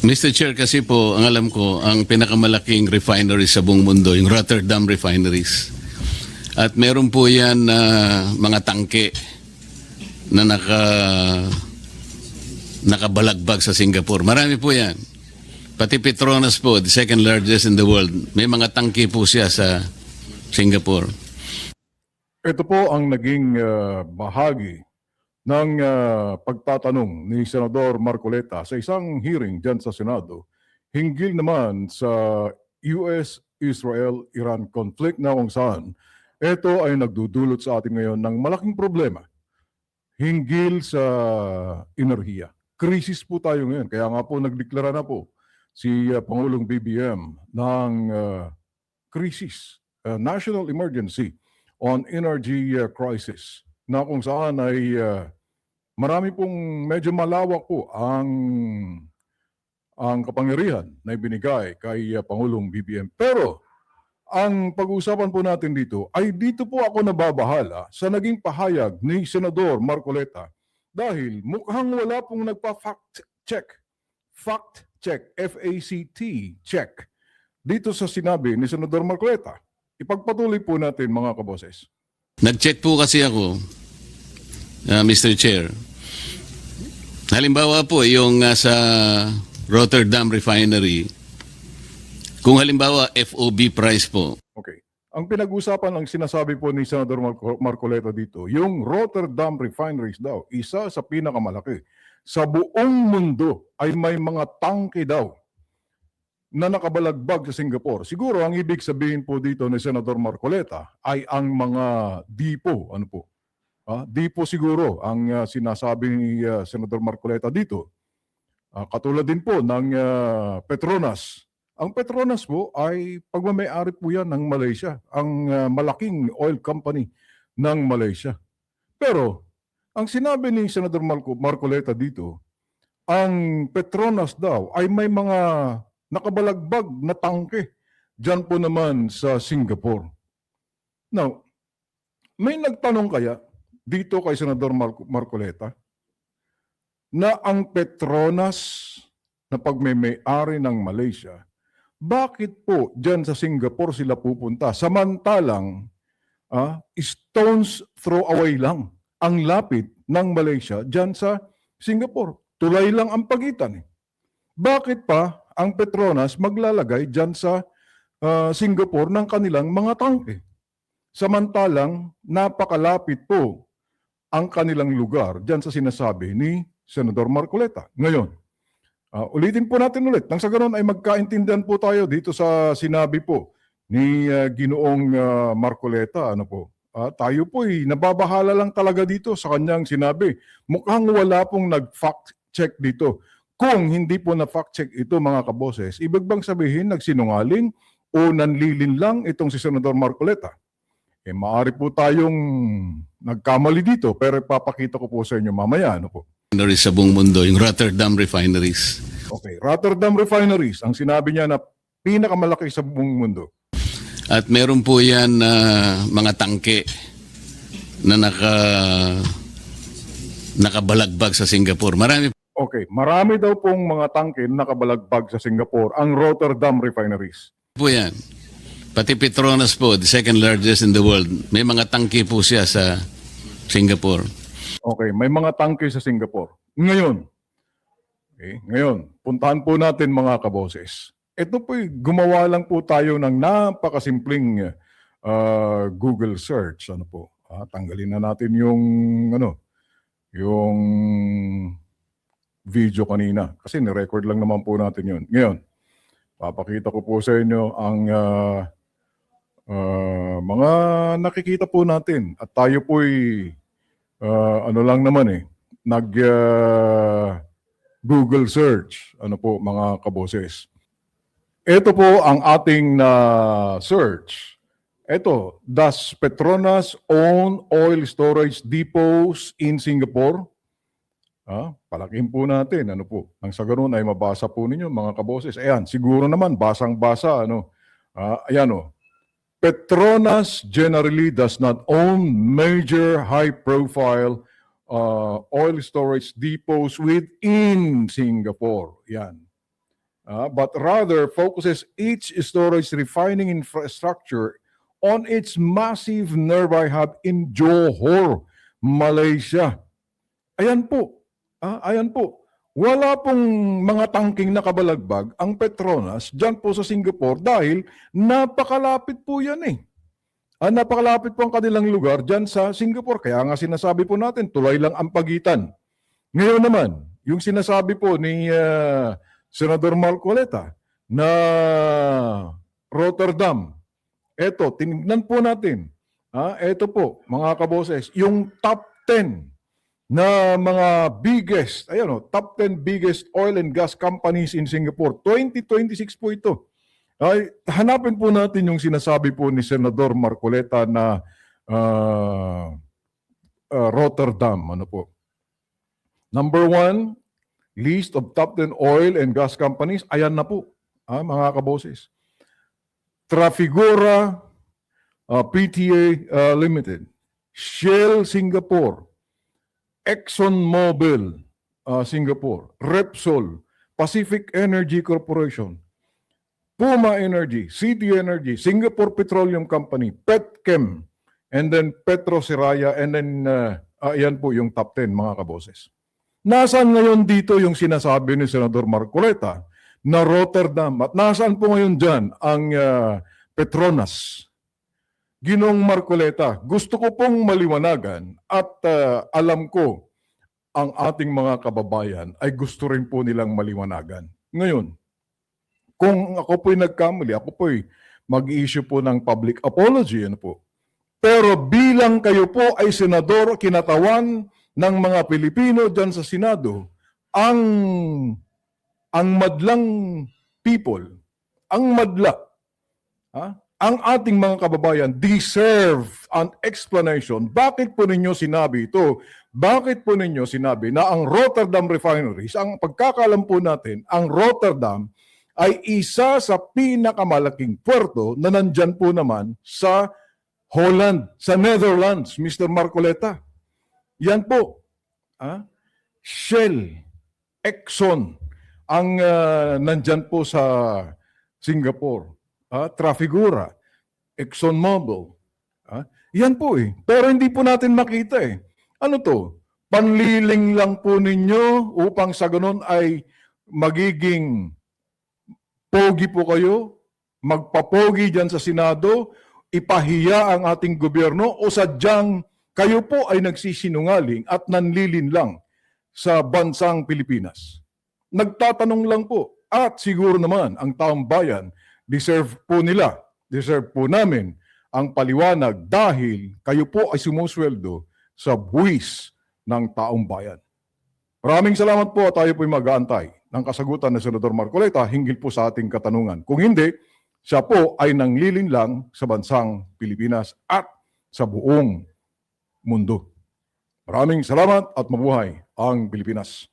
Mr. Chair, kasi po, ang alam ko, ang pinakamalaking refinery sa buong mundo, yung Rotterdam Refineries. At meron po yan na mga tangke na nakabalagbag sa Singapore. Marami po yan. Pati Petronas po, the second largest in the world, may mga tangke po siya sa Singapore. Ito po ang naging bahagi ng pagtatanong ni Senador Marcoleta sa isang hearing dyan sa Senado hinggil naman sa US-Israel-Iran conflict na kung saan ito ay nagdudulot sa atin ngayon ng malaking problema hinggil sa enerhiya. Krisis po tayo ngayon. Kaya nga po nagdeklara na po si Pangulong BBM ng krisis, national emergency on energy crisis na kung saan ay marami pong medyo malawak po ang kapangyarihan na ibinigay kay Pangulong BBM. Pero ang pag-uusapan po natin dito ay dito po ako nababahala sa naging pahayag ni Senador Marcoleta dahil mukhang wala pong nagpa-fact check, F-A-C-T, check, dito sa sinabi ni Senador Marcoleta. Ipagpatuloy po natin mga kaboses. Nag-check po kasi ako, Mr. Chair. Halimbawa po, yung sa Rotterdam Refinery, kung halimbawa FOB price po. Okay. Ang pinag-usapan, ang sinasabi po ni Senador Marcoleta dito, yung Rotterdam Refineries daw, isa sa pinakamalaki. Sa buong mundo ay may mga tangke daw na nakabalagbag sa Singapore. Siguro ang ibig sabihin po dito ni Senador Marcoleta ay ang mga dipo. Ano po? Dipo siguro ang sinasabi ni Senador Marcoleta dito. Katulad din po ng Petronas. Ang Petronas po ay pagmamayari po yan ng Malaysia, ang malaking oil company ng Malaysia. Pero ang sinabi ni Senador Marcoleta dito, ang Petronas daw ay may mga nakabalagbag na tangke dyan po naman sa Singapore. Now, may nagtanong kaya dito kay Senador Marcoleta na ang Petronas na pagmamay-ari ng Malaysia, bakit po dyan sa Singapore sila pupunta? Samantalang stones throw away lang ang lapit ng Malaysia dyan sa Singapore. Tulay lang ang pagitan. Bakit pa ang Petronas maglalagay dyan sa Singapore ng kanilang mga tangke? Samantalang napakalapit po ang kanilang lugar dyan sa sinasabi ni Senador Marcoleta. Ngayon, ulitin po natin ulit. Nang sa ganoon ay magkaintindihan po tayo dito sa sinabi po ni Ginoong Marcoleta. Ano po? Tayo po nababahala lang talaga dito sa kanyang sinabi. Mukhang wala pong nag-fact check dito. Kung hindi po na-fact check ito mga kaboses, ibig bang sabihin nagsinungaling o nanlilin lang itong si Senador Marcoleta? Maaari po tayong nagkamali dito pero ipapakita ko po sa inyo mamaya. Ano po? Sa buong mundo, yung Rotterdam Refineries. Okay, Rotterdam Refineries, ang sinabi niya na pinakamalaki sa buong mundo. At meron po yan mga tangke na nakabalagbag sa Singapore. Marami. Okay, marami daw pong mga tangke na nakabalagbag sa Singapore, ang Rotterdam Refineries. Po yan. Pati Petronas po, the second largest in the world, may mga tangke po siya sa Singapore. Okay, may mga tangke sa Singapore. Ngayon, puntahan po natin mga kaboses. Ito po, gumawa lang po tayo ng napakasimpleng Google search. Ano po? Tanggalin na natin yung video kanina. Kasi ni-record lang naman po natin yun. Ngayon, papakita ko po sa inyo ang mga nakikita po natin. At tayo po'y Google search. Ano po mga kaboses. Ito po ang ating search. Ito, does Petronas own oil storage depots in Singapore? Palakihin po natin. Ano po? Nang sa ganun ay mabasa po ninyo mga kaboses. Ayan, siguro naman basang-basa. Ayan o. Petronas generally does not own major high-profile oil storage depots within Singapore. Yan. but rather focuses each storage refining infrastructure on its massive nearby hub in Johor, Malaysia. Ayan po. Ayan po. Wala pong mga tangking nakabalagbag ang Petronas dyan po sa Singapore dahil napakalapit po yan eh. Napakalapit po ang kanilang lugar dyan sa Singapore. Kaya nga sinasabi po natin, tulay lang ang pagitan. Ngayon naman, yung sinasabi po ni Senador Marcoleta na Rotterdam, eto, tinignan po natin. Eto po, mga kaboses, yung top 10 na mga biggest, top 10 biggest oil and gas companies in Singapore. 2026 po ito. Hanapin po natin yung sinasabi po ni Senador Marcoleta na Rotterdam. Ano po? Number 1, list of top 10 oil and gas companies. Ayan na po, mga kaboses. Trafigura PTA Limited, Shell Singapore, ExxonMobil Singapore, Repsol, Pacific Energy Corporation, Puma Energy, City Energy, Singapore Petroleum Company, Petchem, and then Petro Seraya, and then ayan po yung top 10, mga kaboses. Nasaan ngayon dito yung sinasabi ni Senador Marcoleta na Rotterdam? At nasaan po ngayon dyan ang Petronas? Ginoong Marcoleta, gusto ko pong maliwanagan at alam ko ang ating mga kababayan ay gusto rin po nilang maliwanagan. Ngayon, kung ako po'y nagkamali, ako po'y mag-i-issue po ng public apology. Ano po? Pero bilang kayo po ay senador, kinatawan ng mga Pilipino dyan sa Senado, ang madlang people, ang madla, ang ating mga kababayan deserve an explanation. Bakit po ninyo sinabi ito? Bakit po ninyo sinabi na ang Rotterdam Refineries, ang pagkakalam po natin, ang Rotterdam ay isa sa pinakamalaking puerto na nandyan po naman sa Holland, sa Netherlands, Mr. Marcoleta. Yan po. Shell, Exxon, ang nandyan po sa Singapore. Trafigura, ExxonMobil. Yan po eh. Pero hindi po natin makita eh. Ano to? Panliling lang po ninyo upang sa ganun ay magiging pogi po kayo, magpapogi dyan sa Senado, ipahiya ang ating gobyerno o sadyang kayo po ay nagsisinungaling at nanlilin lang sa bansang Pilipinas. Nagtatanong lang po at siguro naman ang taong bayan deserve po namin ang paliwanag dahil kayo po ay sumusweldo sa buwis ng taong bayan. Maraming salamat po at tayo po'y mag-aantay ng kasagutan ng Senador Marcoleta hinggil po sa ating katanungan. Kung hindi, siya po ay nanglilin lang sa bansang Pilipinas at sa buong mundo. Maraming salamat at mabuhay ang Pilipinas.